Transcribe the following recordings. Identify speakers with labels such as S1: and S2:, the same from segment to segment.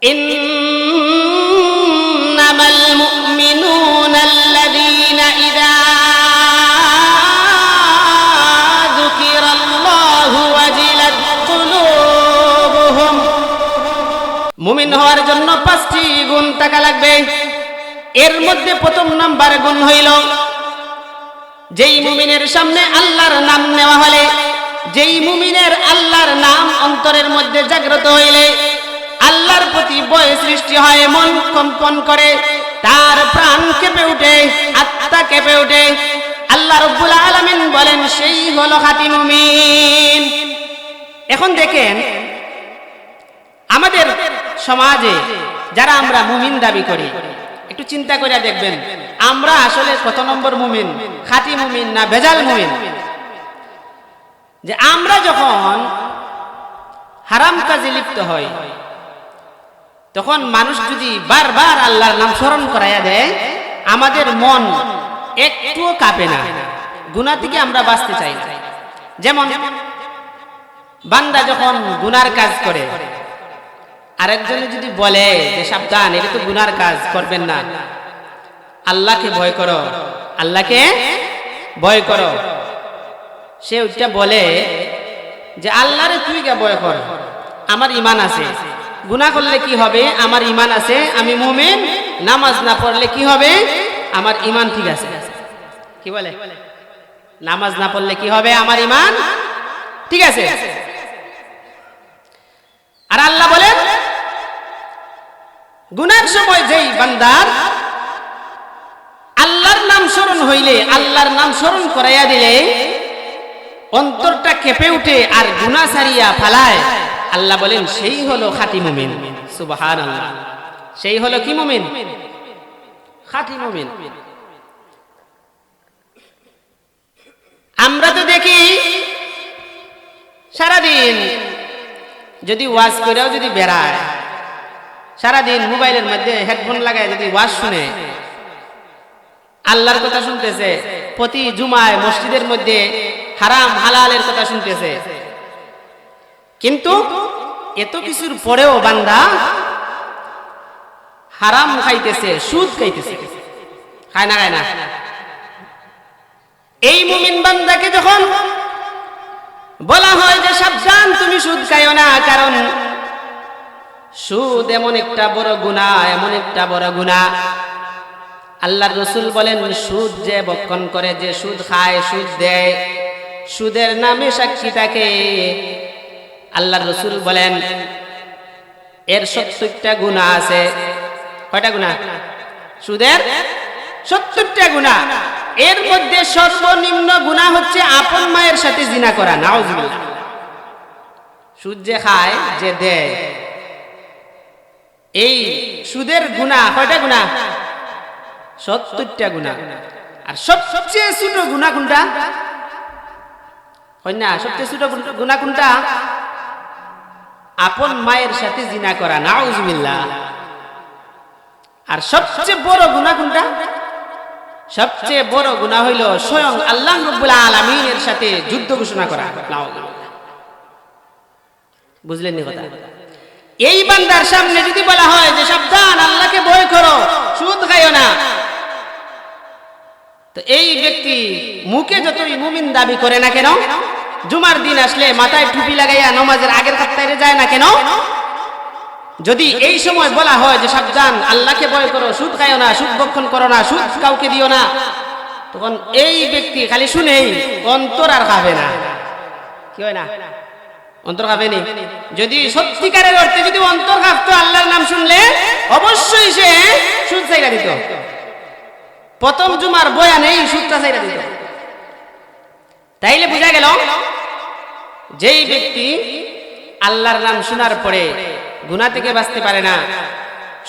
S1: ইন্নামাল মুমিনুনা আল্লাযীনা ইযা যুকিরাল্লাহু ওয়াজিলাত কুলুবুহুম। মুমিন হওয়ার জন্য 5টি গুণ থাকা লাগবে। এর মধ্যে প্রথম নাম্বার গুণ হইল, যেই মুমিনের সামনে আল্লাহর নাম নেওয়া হলে, যেই মুমিনের আল্লাহর নাম অন্তরের মধ্যে জাগ্রত হইলে আল্লাহর প্রতি ভয় সৃষ্টি হয়, মন কম্পন করে, তার প্রাণ কেঁপে ওঠে, আত্মা কেঁপে ওঠে। আল্লাহ রাব্বুল আলামিন বলেন সেই হলো খাঁটি মুমিন। এখন দেখেন আমাদের সমাজে যারা আমরা মুমিন দাবি করি, একটু চিন্তা করে দেখবেন আমরা আসলে কত নম্বর মুমিন, খাঁটি মুমিন না ভেজাল মুমিন? যে আমরা যখন হারাম কাজে লিপ্ত হই, তখন মানুষ যদি বারবার আল্লাহর নাম স্মরণ করাইয়া দেয়, আমাদের মন একটুও কাঁপে না, গুনাহ থেকে আমরা বাঁচতে চাই না। যেমন বান্দা যখন গুনার কাজ করে, আরেকজনে যদি বলে যে সাবধান, এটা তো গুনার কাজ, করবেন না, আল্লাহকে ভয় করো, আল্লাহকে ভয় করো, সে ওইটা বলে যে আল্লাহরে তুই কে ভয় কর, আমার ঈমান আছে। গুনাহ করলে কি হবে? আমার ঈমান আছে, আমি মুমিন। নামাজ না পড়লে কি হবে? আমার ঈমান ঠিক আছে। কি বলে? নামাজ না পড়লে কি হবে? আমার ঈমান ঠিক আছে। আর আল্লাহ বলেন গুনার সময় যেই বান্দার আল্লাহর নাম স্মরণ হইলে, আল্লাহর নাম স্মরণ করাইয়া দিলে অন্তরটা কেঁপে উঠে আর গুনাহ ছাড়িয়া ফালায়, আল্লাহ বলেন সেই হলো খাঁটি মুমিন। সুবহানাল্লাহ, সেই হলো কি মুমিন? খাঁটি মুমিন। আমরা তো দেখি সারাদিন যদি ওয়াজ করেও যদি বেড়ায়, সারাদিন মোবাইলের মধ্যে হেডফোন লাগায় যদি ওয়াজ শুনে, আল্লাহর কথা শুনতেছে, প্রতি জুমায় মসজিদের মধ্যে হারাম হালালের কথা শুনতেছে, কিন্তু এত কিছুর পরেও বান্দা হারাম খাইতেছে, সুদ খাইতেছে। খায় না? খায় না? এই মুমিন বান্দাকে যখন বলা হয় যে সাবধান, তুমি সুদ খাইও না, কারণ সুদ এমন একটা বড় গুনাহ, এমন একটা বড় গুনাহ। আল্লাহর রাসূল বলেন সুদ যে ভক্ষণ করে, যে সুদ খায়, সুদ দেয়, সুদের নামে সাক্ষী থাকে, আল্লাহর রাসূল বলেন এর 70টা গুনাহ আছে। কয়টা গুনাহ? সুদের 70টা গুনাহ। এর মধ্যে সর্বনিম্ন গুনাহ হচ্ছে আপন মায়ের সাথে জিনা করা। নাউজুবিল্লাহ। সুদ যে খায়, যে দেয়, এই সুদের গুনাহ কয়টা গুনাহ? 70টা গুনাহ। আর সবচেয়ে ছোট গুনাহ কোনটা? হয় না? সবচেয়ে ছোট গুনাহ কোনটা? আপন মায়ের সাথে জিনা করা। নাউজুবিল্লাহ। আর সবচেয়ে বড় গুনাহ কোনটা? সবচেয়ে বড় গুনাহ হইল স্বয়ং আল্লাহ রাব্বুল আলামিনের সাথে যুদ্ধ ঘোষণা করা। বুঝলেন নি কথা? এই বান্দার সামনে যদি বলা হয় যে সাবধান, আল্লাহকে ভয় করো, সুদ খাইও না, তো এই ব্যক্তি মুখে যতই মুমিন দাবি করে না কেন, জুমার দিন আসলে মাথায় টুপি লাগাইয়া নামাজের আগের কাতারে যায় না কেন, যদি এই সময় বলা হয় যে সাবধান, আল্লাহকে ভয় করো, সুদ খাইও না, সুদ ভক্ষণ করো না, সুদ কাউকে দিও না, তখন এই ব্যক্তি খালি শুনেই অন্তর আর খাবে না। কি হয় না? অন্তর খাবে নি। যদি সত্যিকারের অর্থে যদি অন্তর খাবতো, আল্লাহর নাম শুনলে অবশ্যই সে সুদ ছাইরা দিত। প্রথম জুমার বয়ানেই সুদটা ছাইরা দিত। তাইলে বোঝা গেল যেই ব্যক্তি আল্লাহর নাম শোনার পরে গুনাহ থেকে বাঁচতে পারে না,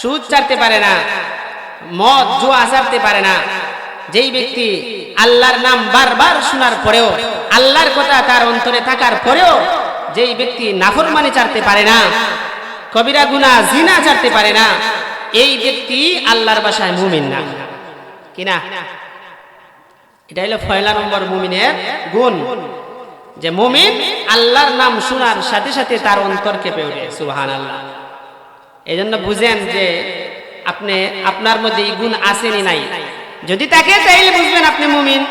S1: সুদ ছাড়তে পারে না, মদ জুয়া ছাড়তে পারে না, যেই ব্যক্তি আল্লাহর নাম বারবার শোনার পরেও, আল্লাহর কথা তার অন্তরে থাকার পরেও যেই ব্যক্তি নাফরমানি ছাড়তে পারে না, কবিরা গুনাহ জিনা ছাড়তে পারে না, এই ব্যক্তি আল্লাহর ভাষায় মুমিন না। কি না? এটা হলো পয়লা নম্বর মুমিনের গুণ, যে মুমিন আল্লাহর নাম শোনার সাথে সাথে তার অন্তর কেঁপে ওঠে। সুবহানাল্লাহ। এই জন্য বুঝেন যে আপনি আপনার মধ্যে এই গুণ আসেনি নাই। যদি থাকে তাইলে বুঝবেন আপনি মুমিন,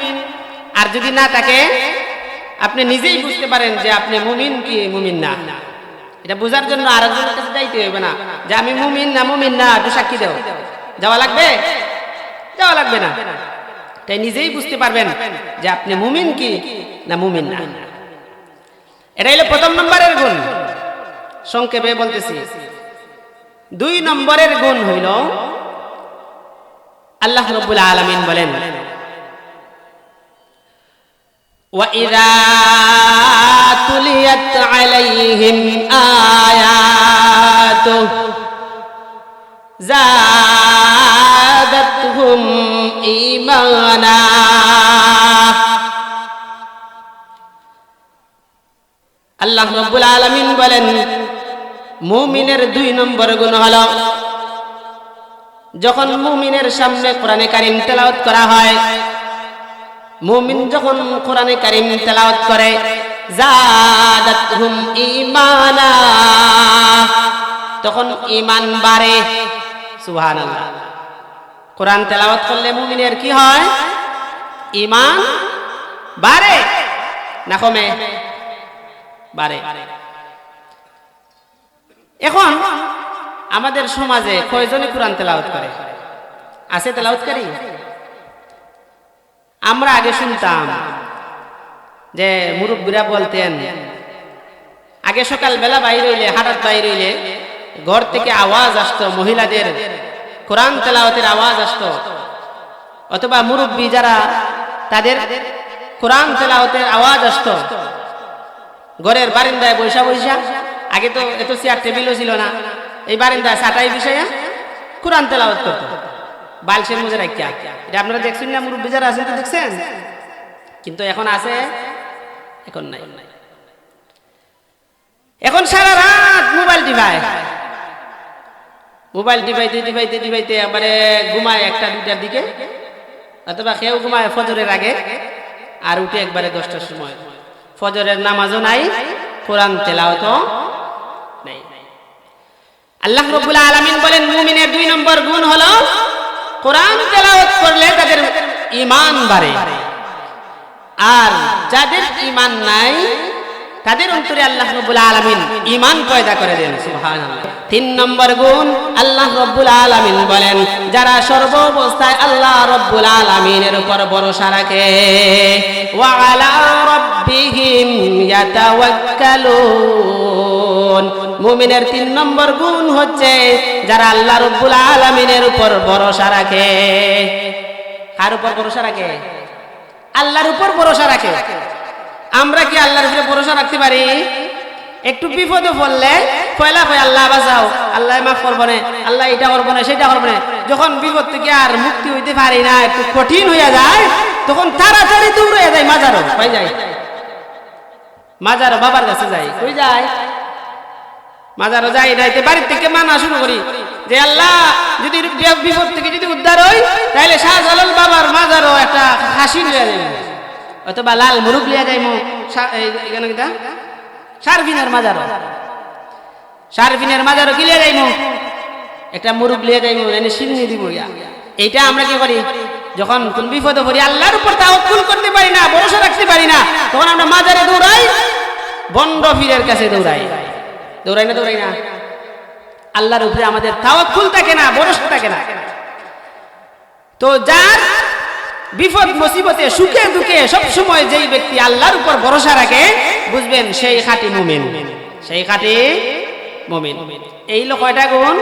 S1: আর যদি না থাকে আপনি নিজেই বুঝতে পারেন যে আপনি মুমিন কি মুমিন না। এটা বোঝার জন্য আরেকজনের কাছে যাইতে হবে না যে আমি মুমিন না একটু সাক্ষী দাও, যাওয়া লাগবে? যাওয়া লাগবে না। তাই নিজেই বুঝতে পারবেন যে আপনি মুমিন কি না মুমিন না। এটা হলো প্রথম নম্বরের গুণ, সংক্ষেপে বলতেছি। 2 নম্বরের গুণ হইল আল্লাহ রাব্বুল আলামিন বলেন وَإِذَا تُلِيَتْ عَلَيْهِمْ آيَاتُهُ زَادَتْهُمْ إِيمَانًا আল্লাহ রাব্বুল আলামিন বলেন মুমিনের 2 নম্বর গুণ হলো যখন মুমিনের সামনে কোরআনে কারীম তেলাওয়াত করা হয়, মুমিন যখন কোরআনে কারীম তেলাওয়াত করে জাদাতহুম ঈমানা, তখন ঈমান বাড়ে। সুবহানাল্লাহ। কোরআন তেলাওয়াত করলে মুমিনের কি হয়? ঈমান বাড়ে না কমে? বাড়ে। এখন আমাদের সমাজে কয়জনে কোরআন তেলাওয়াত করে? আছে তেলাওয়াতকারী? আমরা আগে শুনতাম যে মুরব্বীরা বলতেন আগে সকালবেলা বাইরে হইলে, হাঁটাত বাইরে হইলে ঘর থেকে আওয়াজ আসতো, মহিলাদের কোরআন তেলাওয়াতের আওয়াজ আসতো, অথবা মুরব্বী যারা তাদের কোরআন তেলাওয়াতের আওয়াজ আসতো। ঘরের বারান্দায় বৈশা বৈশা, আগে তো এত চেয়ার টেবিলও ছিল না, এই বারান্দায় ছাটাই বিষয়া কোরআন তেলাওয়াত করতো বালসের মধ্যে রাখিয়া। এটা আপনারা দেখছেন না? মুরব্বী যারা আছেন তো দেখছেন, কিন্তু এখন আছে? এখন নাই। এখন সারা রাত মোবাইল টিপাইতে একবারে ঘুমায় 1টা-2টার দিকে, অথবা কেউ ঘুমায় ফজরের আগে আর উঠে একবারে 10টার সময়। ফজরের নামাজও নাই, কোরআন তেলাওয়াতও নাই। আল্লাহ রাব্বুল আলামিন বলেন মুমিনের 2 নম্বর গুণ হলো কোরআন তেলাওয়াত করলে তাদের ঈমান বাড়ে, আর যাদের ঈমান নাই তাদের অন্তরে আল্লাহ রাব্বুল আলামিন ঈমান পয়দা করে দেন। সুবহানাল্লাহ। 3 নম্বর গুণ আল্লাহ রাব্বুল আলামিন বলেন যারা সর্ব অবস্থায় আল্লাহ রাব্বুল আলামিনের উপর ভরসা রাখে, ওয়া আলা রাব্বিহিম ইয়াতাওয়াক্কালুন। মুমিনের 3 নম্বর গুণ হচ্ছে যারা আল্লাহ রাব্বুল আলামিনের উপর ভরসা রাখে। কার উপর ভরসা রাখে? আল্লাহর উপর ভরসা রাখে। আমরা কি আল্লাহর উপরে ভরসা রাখতে পারি? একটু বিপদে পড়লে পয়লা কয় আল্লাহ বাঁচাও, আল্লাহ মাফ করবো না, আল্লাহ এটা করবো না, সেটা করবো না। যখন বিপদ থেকে আর মুক্তি হইতে পারি না, একটু কঠিন হইয়া যায়, তখন তাড়াতাড়ি দৌড়ে যায় মাজারও। কই যায়? মাজারও বাবার কাছে যাই। কই যায়? মাজারও যাই নাইতে বাড়ির থেকে মানা শুরু করি যে আল্লাহ যদি বিপদ থেকে যদি উদ্ধার হই তাহলে শাহজালাল বাবার মাজারও একটা হাসি লিয়া যাইব, অথবা লাল মুরুগ লিয়া যাইব। এখানে কিটা শারফিনের মাজারও, শারফিনের মাজারও কি লিয়া যাইব? একটা মুরুগ লিয়া যাইব, এনে সিন্নি দিব। এইটা আমরা কি করি? যখন কোন বিপদে পড়ি, আল্লাহর উপর তাওয়াক্কুল করতে পারি না, ভরসা রাখতে পারি না, তখন আমরা মাজারে দৌড়াই, বন্ড পীরের কাছে দৌড়াই। দৌড়াই না? দৌড়াই না? আল্লাহর উপরে আমাদের তাওয়াক্কুল থাকে না, ভরসা থাকে না। তো যার বিপদ মুসিবতে সুখে দুঃখে সব সময় যেই ব্যক্তি আল্লাহর উপর ভরসা রাখে, বুঝবেন সেই খাঁটি মুমিন, সেই খাঁটি মুমিন। এই হলো কয়টা গুণ?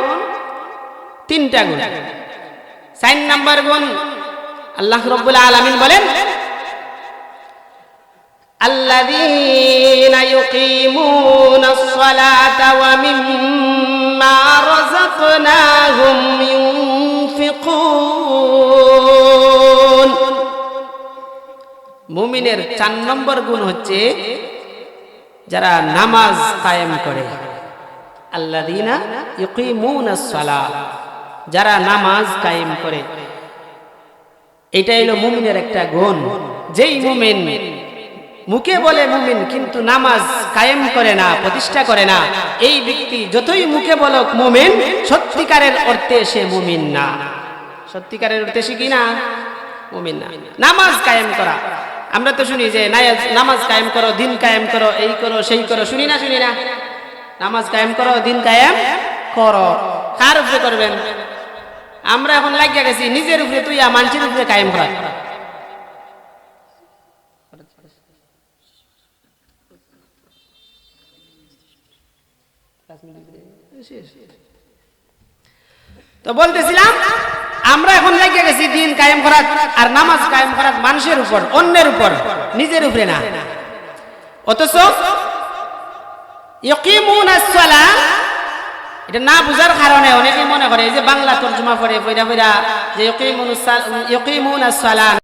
S1: 3টা গুণ। 4 নম্বর গুণ আল্লাহ রাব্বুল আলামিন বলেন الذين يقيمون الصلاة ومما رزقناهم ينفقون। মুমিনের 4 নম্বর গুণ হচ্ছে যারা নামাজ কায়েম করে। আল্লাযীনা ইউকিমুনাস সালাহ, যারা নামাজ কায়েম করে। এটাই হলো মুমিনের একটা গুণ। যেই মুমিন মুখে বলে মুমিন কিন্তু নামাজ কায়েম করে না, প্রতিষ্ঠা করে না, এই ব্যক্তি যতই মুখে বলক মুমিন, সত্যিকারের অর্থে সে মুমিন না। সত্যিকারের অর্থে সে কি না? মুমিন না। নামাজ কায়েম করা, আমরা তো শুনি যে নামাজ কায়েম করো, দিন কায়েম করো, এই করো সেই করো, শুনি না? নামাজ কায়েম করো, দিন কায়েম করো। কার উপরে করবেন? আমরা এখন লাগিয়ে গেছি নিজের উপরে, তুই মানুষের উপরে কায়েম করা। তো বলতেছিলাম আমরা এখন লাগিয়ে গেছি দিন কায়েম করা আর নামাজ কায়েম করা মানুষের উপর, অন্যের উপর, নিজের উপরে না। অথচ ইয়াকিমুনাস সালাহ, এটা না বুঝার কারণে অনেকে মনে করে এই যে বাংলা তরজমা পড়ে পয়রা যে ইয়াকিমুনাস সালাহ